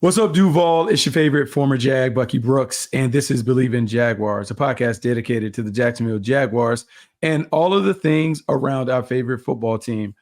What's up, Duval? It's your favorite former Jag, Bucky Brooks, and this is Bleav in Jaguars, a podcast dedicated to the Jacksonville Jaguars and all of the things around our favorite football team.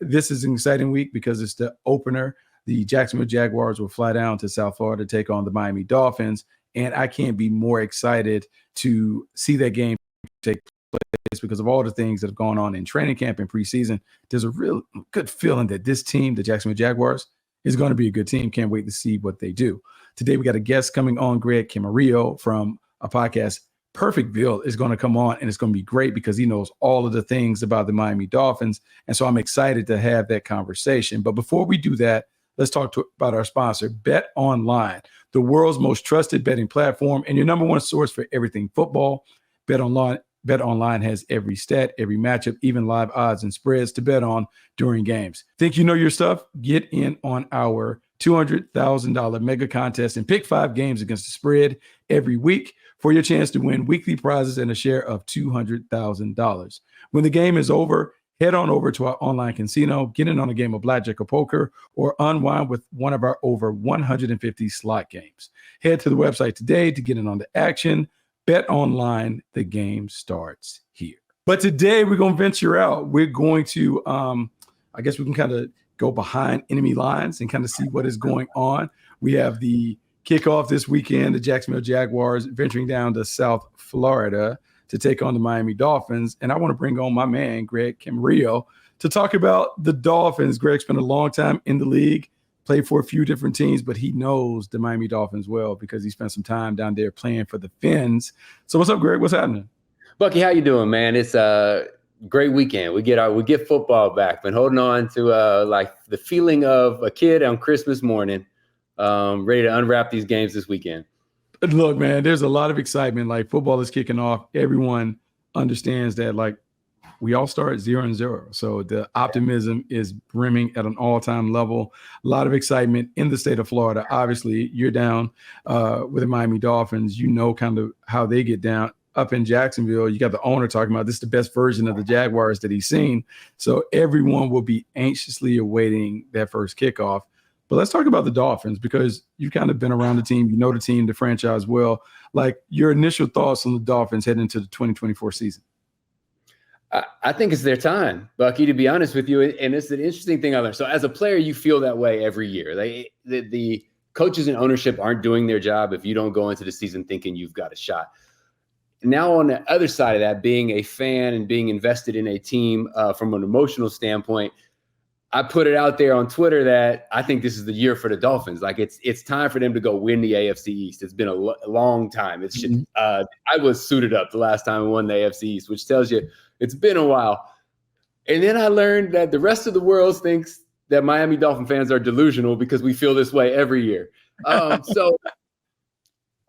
This is an exciting week because it's the opener. The Jacksonville Jaguars will fly down to South Florida to take on the Miami Dolphins, and I can't be more excited to see that game take place because of all the things that have gone on in training camp and preseason. There's a real good feeling that this team, the Jacksonville Jaguars, is going to be a good team. Can't wait to see what they do. Today, we got a guest coming on, Camarillo from a podcast, Perfectville, is going to come on, and it's going to be great because he knows all of the things about the Miami Dolphins. And so I'm excited to have that conversation. But before we do that, let's talk about our sponsor, Bet Online, the world's most trusted betting platform and your number one source for everything football. Bet Online has every stat, every matchup, even live odds and spreads to bet on during games. Think you know your stuff? Get in on our $200,000 mega contest and pick 5 games against the spread every week for your chance to win weekly prizes and a share of $200,000. When the game is over, head on over to our online casino, get in on a game of blackjack or poker, or unwind with one of our over 150 slot games. Head to the website today to get in on the action. Bet Online, the game starts here. But today we're going to venture out. We're going to, I guess we can kind of go behind enemy lines and kind of see what is going on. We have the kickoff this weekend, the Jacksonville Jaguars venturing down to South Florida to take on the Miami Dolphins. And I want to bring on my man, Camarillo, to talk about the Dolphins. Greg spent a long time in the league, played for a few different teams, but he knows the Miami Dolphins well because he spent some time down there playing for the Fins. So what's up, Greg? What's happening? Bucky, how you doing, man? It's a great weekend. We get football back. Been holding on to like the feeling of a kid on Christmas morning, ready to unwrap these games this weekend. Look, man, there's a lot of excitement. Like, football is kicking off. Everyone understands that, like, we all start at 0-0. So the optimism is brimming at an all-time level. A lot of excitement in the state of Florida. Obviously, you're down with the Miami Dolphins. You know kind of how they get down. Up in Jacksonville, you got the owner talking about this is the best version of the Jaguars that he's seen. So everyone will be anxiously awaiting that first kickoff. But let's talk about the Dolphins because you've kind of been around the team. You know the team, the franchise well. Like, your initial thoughts on the Dolphins heading into the 2024 season. I think it's their time, Bucky, to be honest with you. And it's an interesting thing I learned. So as a player, you feel that way every year. Like, the coaches and ownership aren't doing their job if you don't go into the season thinking you've got a shot. Now, on the other side of that, being a fan and being invested in a team from an emotional standpoint, I put it out there on Twitter that I think this is the year for the Dolphins. Like, it's time for them to go win the AFC East. It's been a long time. It's just, I was suited up the last time we won the AFC East, which tells you it's been a while. And then I learned that the rest of the world thinks that Miami Dolphin fans are delusional because we feel this way every year. So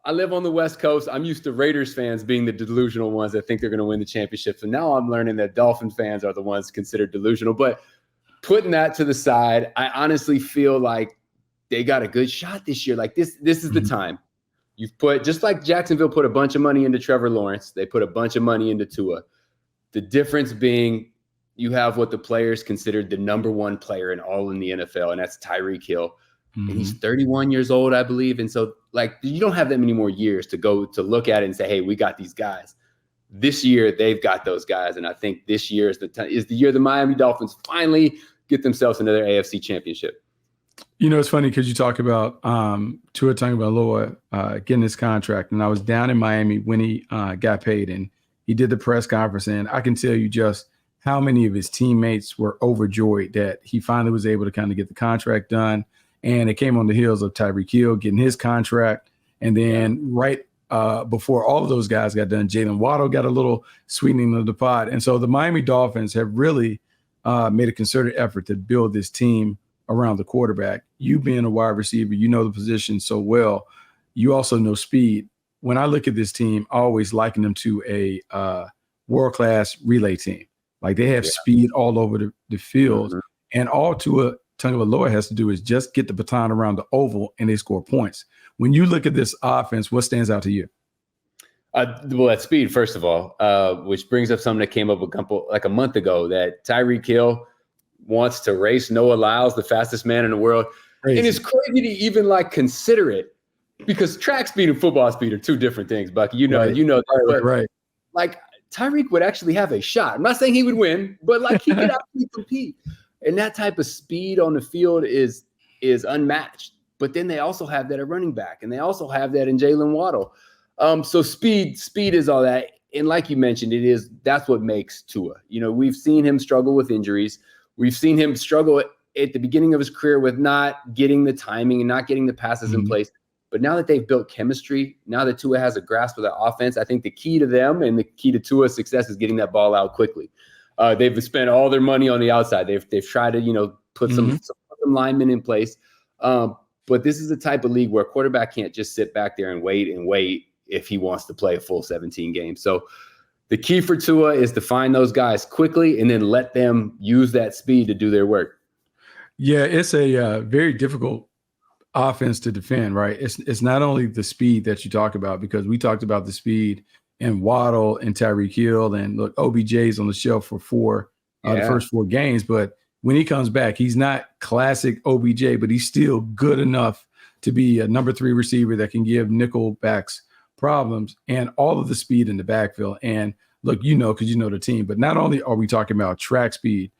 I live on the West Coast. I'm used to Raiders fans being the delusional ones that think they're going to win the championship. So now I'm learning that Dolphin fans are the ones considered delusional. But putting that to the side, I honestly feel like they got a good shot this year. Like, this is the time. You've put, just like Jacksonville put a bunch of money into Trevor Lawrence, they put a bunch of money into Tua. The difference being you have what the players considered the number one player in the NFL, and that's Tyreek Hill. And he's 31 years old, I believe. And so, like, you don't have that many more years to go to look at it and say, hey, we got these guys. This year, they've got those guys. And I think this year is the year the Miami Dolphins finally get themselves another AFC championship. You know, it's funny because you talk about Tua Tagovailoa getting his contract. And I was down in Miami when he got paid. And he did the press conference. And I can tell you just how many of his teammates were overjoyed that he finally was able to kind of get the contract done. And it came on the heels of Tyreek Hill getting his contract. And then right before all of those guys got done, Jalen Waddle got a little sweetening of the pot. And so the Miami Dolphins have really made a concerted effort to build this team around the quarterback. You being a wide receiver, you know the position so well. You also know speed. When I look at this team, I always liken them to a world-class relay team. Like, they have speed all over the field. And all Tua Tagovailoa has to do is just get the baton around the oval and they score points. When you look at this offense, what stands out to you? Well, that's speed, first of all, which brings up something that came up a month ago, that Tyreek Hill wants to race Noah Lyles, the fastest man in the world. Crazy. And it's crazy to even like consider it, because track speed and football speed are two different things, Bucky. You know that. But Right. like Tyreek would actually have a shot. I'm not saying he would win, but like he could actually compete. And that type of speed on the field is unmatched. But then they also have that at running back, and they also have that in Jalen Waddle. So speed is all that. And like you mentioned, that's what makes Tua. You know, we've seen him struggle with injuries. We've seen him struggle at the beginning of his career with not getting the timing and not getting the passes in place. But now that they've built chemistry, now that Tua has a grasp of the offense, I think the key to them and the key to Tua's success is getting that ball out quickly. They've spent all their money on the outside. They've tried to, put some linemen in place. But this is the type of league where a quarterback can't just sit back there and wait if he wants to play a full 17 games. So the key for Tua is to find those guys quickly and then let them use that speed to do their work. Yeah, it's a very difficult offense to defend, right? It's not only the speed that you talk about, because we talked about the speed in Waddle and Tyreek Hill, and look, OBJ's on the shelf for the first 4 games, but when he comes back, he's not classic OBJ, but he's still good enough to be a number 3 receiver that can give nickel backs problems, and all of the speed in the backfield. And look, because you know the team, but not only are we talking about track speed,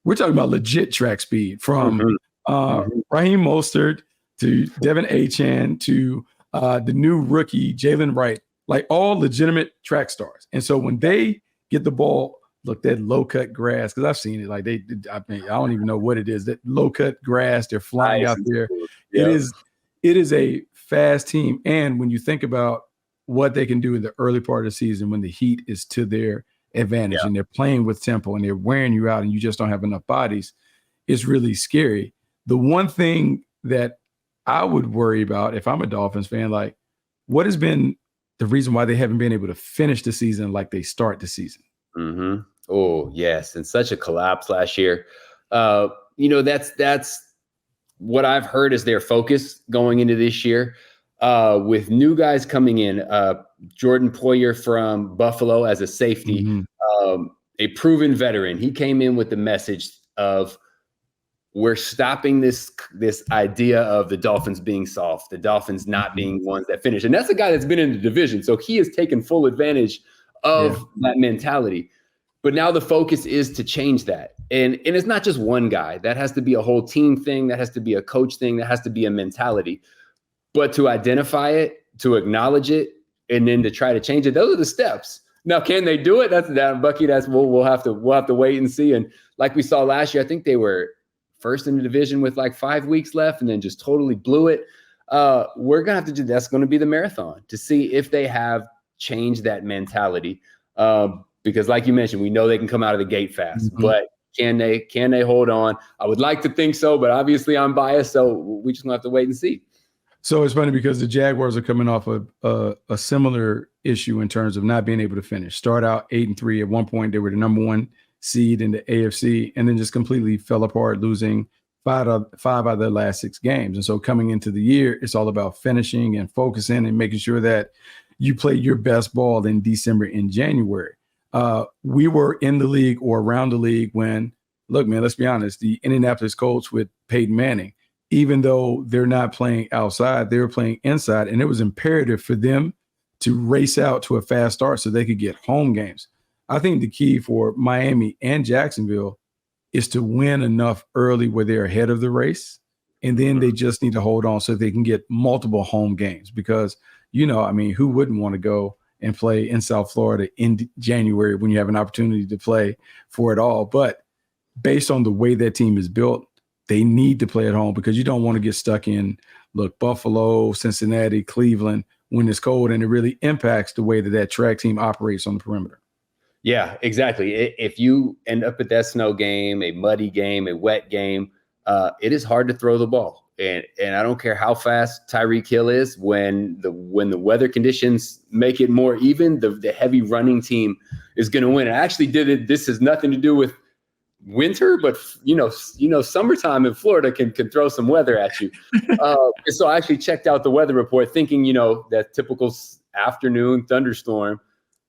we're talking about legit track speed from Raheem Mostert to Devin Achane to the new rookie, Jalen Wright, like all legitimate track stars. And so when they get the ball, look, that low-cut grass, because I've seen it, like I don't even know what it is, that low-cut grass, they're flying out there. Yeah. It is a fast team. And when you think about what they can do in the early part of the season when the heat is to their advantage and they're playing with tempo and they're wearing you out and you just don't have enough bodies, it's really scary. The one thing that I would worry about if I'm a Dolphins fan, like, what has been the reason why they haven't been able to finish the season like they start the season? Oh, yes. And such a collapse last year. That's what I've heard is their focus going into this year, with new guys coming in. Jordan Poyer from Buffalo as a safety, a proven veteran. He came in with the message of, we're stopping this idea of the Dolphins being soft, the Dolphins not being ones that finish. And that's a guy that's been in the division. So he has taken full advantage of that mentality. But now the focus is to change that. And it's not just one guy. That has to be a whole team thing. That has to be a coach thing. That has to be a mentality. But to identify it, to acknowledge it, and then to try to change it, those are the steps. Now, can they do it? That's that, Bucky. We'll have to wait and see. And like we saw last year, I think they were first in the division with like 5 weeks left, and then just totally blew it. We're gonna have to do. That's going to be the marathon to see if they have changed that mentality. Because, like you mentioned, we know they can come out of the gate fast, but can they hold on? I would like to think so, but obviously I'm biased, so we just gonna have to wait and see. So it's funny because the Jaguars are coming off a similar issue in terms of not being able to finish. Start out 8-3. At one point, they were the number 1 seed in the AFC, and then just completely fell apart, losing five out of their last 6 games. And so coming into the year, it's all about finishing and focusing and making sure that you play your best ball in December and January. We were in the league or around the league when, look, man, let's be honest, the Indianapolis Colts with Peyton Manning, even though they're not playing outside, they were playing inside, and it was imperative for them to race out to a fast start so they could get home games. I think the key for Miami and Jacksonville is to win enough early where they're ahead of the race, and then they just need to hold on so they can get multiple home games because, who wouldn't want to go and play in South Florida in January when you have an opportunity to play for it all? But based on the way that team is built, they need to play at home because you don't want to get stuck in, Buffalo, Cincinnati, Cleveland when it's cold, and it really impacts the way that track team operates on the perimeter. Yeah, exactly. If you end up at that snow game, a muddy game, a wet game, it is hard to throw the ball. And I don't care how fast Tyreek Hill is, when the weather conditions make it more even, the heavy running team is going to win. I actually did it. This has nothing to do with winter, but summertime in Florida can throw some weather at you. So I actually checked out the weather report thinking, that typical afternoon thunderstorm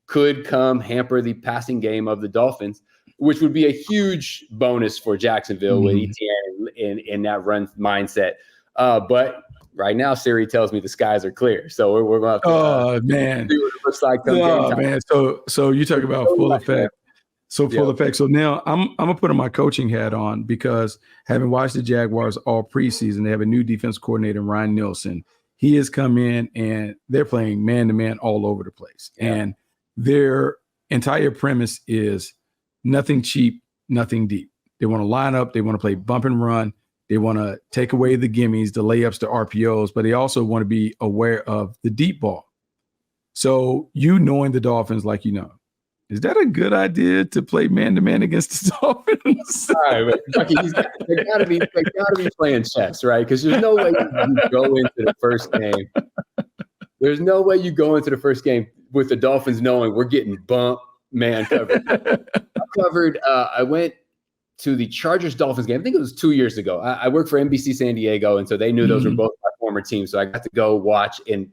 could come hamper the passing game of the Dolphins, which would be a huge bonus for Jacksonville with ETN in that run mindset. But right now, Siri tells me the skies are clear. So we're going to have to man. see what it looks like. Man. So you talk about full effect. So full effect. So now I'm gonna put my coaching hat on, because having watched the Jaguars all preseason, they have a new defense coordinator, Ryan Nielsen. He has come in and they're playing man-to-man all over the place. Yeah. And their entire premise is nothing cheap, nothing deep. They want to line up. They want to play bump and run. They want to take away the gimmies, the layups, the RPOs, but they also want to be aware of the deep ball. So knowing the Dolphins like is that a good idea to play man-to-man against the Dolphins? All right, but Bucky, they gotta be playing chess, right? Because there's no way you go into the first game. There's no way you go into the first game with the Dolphins knowing we're getting bump man covered. I went to the Chargers-Dolphins game. I think it was 2 years ago. I worked for NBC San Diego, and so they knew those were both my former teams. So I got to go watch, and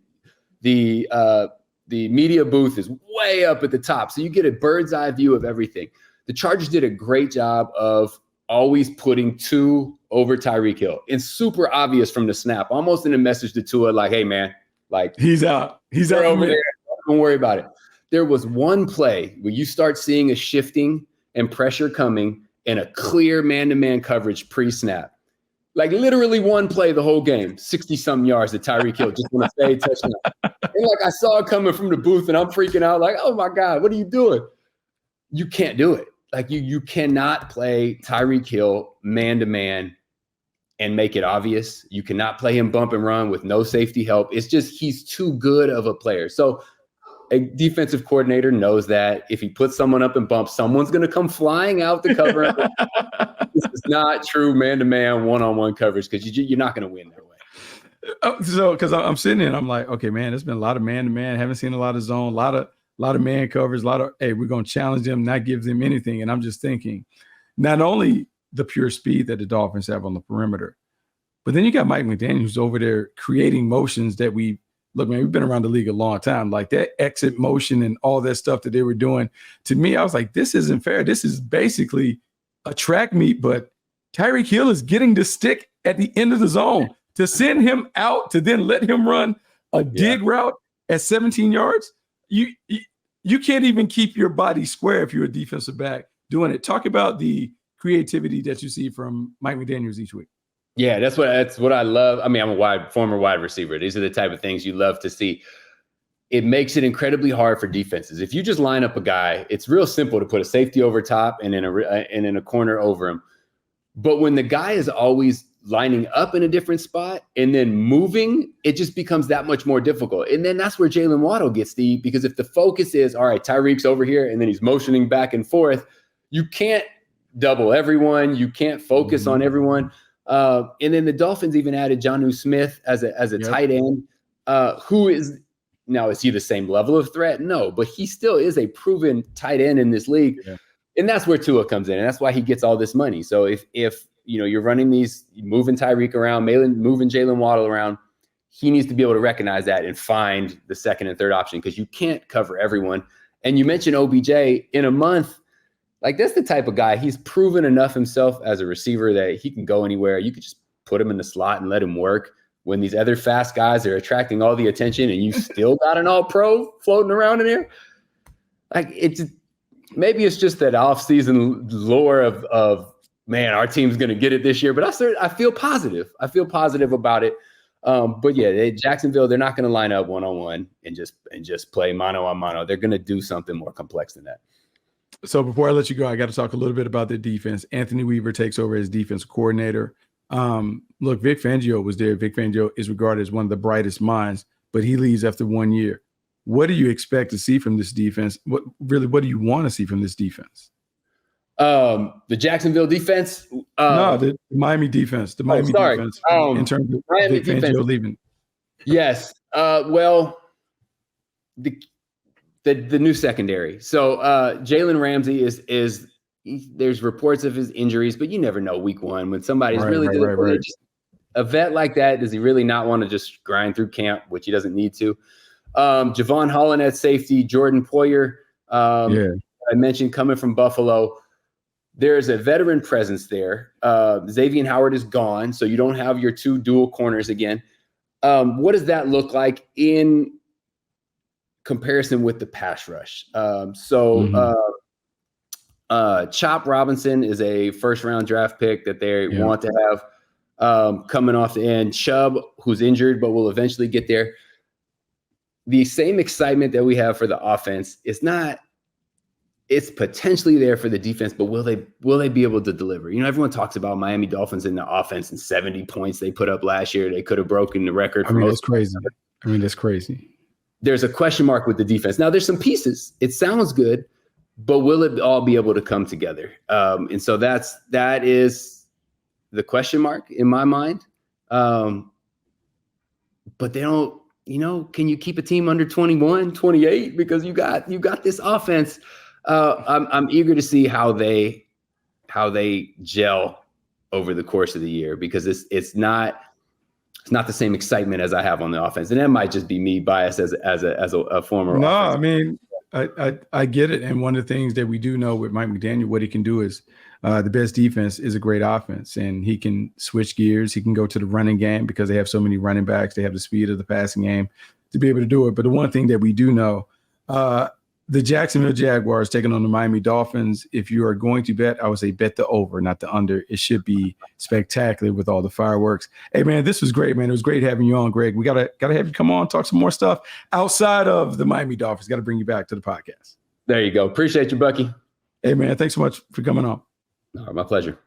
the media booth is way up at the top. So you get a bird's eye view of everything. The Chargers did a great job of always putting 2 over Tyreek Hill. And super obvious from the snap, almost in a message to Tua, like, hey, man, like he's out. He's out over there. Don't worry about it. There was one play where you start seeing a shifting and pressure coming and a clear man-to-man coverage pre-snap. Like literally one play the whole game, 60-something yards to Tyreek Hill, just want to say touchdown. And like I saw it coming from the booth and I'm freaking out like, oh my God, what are you doing? You can't do it. Like you cannot play Tyreek Hill man-to-man and make it obvious. You cannot play him bump and run with no safety help. It's just he's too good of a player. So a defensive coordinator knows that if he puts someone up and bumps, someone's going to come flying out to cover him. This is not true man-to-man, one-on-one coverage because you're not going to win that way. So because I'm sitting there and I'm like, okay, man, there's been a lot of man-to-man. Haven't seen a lot of zone, a lot of man coverage, hey, we're going to challenge them, not give them anything. And I'm just thinking, not only the pure speed that the Dolphins have on the perimeter, but then you got Mike McDaniel who's over there creating motions that look, man, we've been around the league a long time. Like that exit motion and all that stuff that they were doing. To me, I was like, this isn't fair. This is basically a track meet, but Tyreek Hill is getting the stick at the end of the zone to send him out to then let him run a dig route at 17 yards. You can't even keep your body square if you're a defensive back doing it. Talk about the creativity that you see from Mike McDaniels each week. Yeah, that's what I love. I mean, I'm a former wide receiver. These are the type of things you love to see. It makes it incredibly hard for defenses. If you just line up a guy, it's real simple to put a safety over top and in a corner over him. But when the guy is always lining up in a different spot and then moving, it just becomes that much more difficult. And then that's where Jalen Waddle gets the, because if the focus is, all right, Tyreek's over here and then he's motioning back and forth, you can't double everyone. You can't focus on everyone. And then the Dolphins even added Jonnu Smith as a tight end, who is he the same level of threat? No, but he still is a proven tight end in this league. Yeah. And that's where Tua comes in. And that's why he gets all this money. So if you're running these, moving Tyreek around, moving Jalen Waddle around, he needs to be able to recognize that and find the second and third option because you can't cover everyone. And you mentioned OBJ in a month. Like, that's the type of guy, he's proven enough himself as a receiver that he can go anywhere. You could just put him in the slot and let him work when these other fast guys are attracting all the attention and you still got an all-pro floating around in there. Like, maybe it's just that off-season lore of man, our team's going to get it this year. But I feel positive. I feel positive about it. But yeah, Jacksonville, they're not going to line up one-on-one and just play mano-a-mano. They're going to do something more complex than that. So before I let you go, I got to talk a little bit about the defense. Anthony Weaver takes over as defensive coordinator. Look, Vic Fangio was there. Vic Fangio is regarded as one of the brightest minds, but he leaves after 1 year. What do you expect to see from this defense? What do you want to see from this defense? The Jacksonville defense? No, the Miami defense. The Miami defense in terms of Miami Vic Fangio leaving. Yes. Well, the new secondary. So Jalen Ramsey is there's reports of his injuries, but you never know week one when somebody's right. A vet like that, does he really not want to just grind through camp, which he doesn't need to? Javon Holland at safety, Jordan Poyer, I mentioned coming from Buffalo. there's a veteran presence there. Xavier Howard is gone, so you don't have your two dual corners again. What does that look like in comparison with the pass rush? Chop Robinson is a first-round draft pick that they want to have coming off the end. Chubb, who's injured but will eventually get there. The same excitement that we have for the offense is not. It's potentially there for the defense, but will they be able to deliver? You know, everyone talks about Miami Dolphins and the offense and 70 points they put up last year. They could have broken the record. That's crazy. That's crazy. There's a question mark with the defense. Now, there's some pieces. It sounds good, but will it all be able to come together? And so that is the question mark in my mind. But they don't, can you keep a team under 21, 28? Because you got this offense. I'm eager to see how they gel over the course of the year, because it's not the same excitement as I have on the offense, and that might just be me biased as a former. No, I mean I get it, and one of the things that we do know with Mike McDaniel, what he can do is the best defense is a great offense, and he can switch gears. He can go to the running game because they have so many running backs. They have the speed of the passing game to be able to do it. But the one thing that we do know. The Jacksonville Jaguars taking on the Miami Dolphins. If you are going to bet, I would say bet the over, not the under. It should be spectacular with all the fireworks. Hey, man, this was great, man. It was great having you on, Greg. We gotta have you come on, talk some more stuff outside of the Miami Dolphins. Got to bring you back to the podcast. There you go. Appreciate you, Bucky. Hey, man, thanks so much for coming on. All right, my pleasure.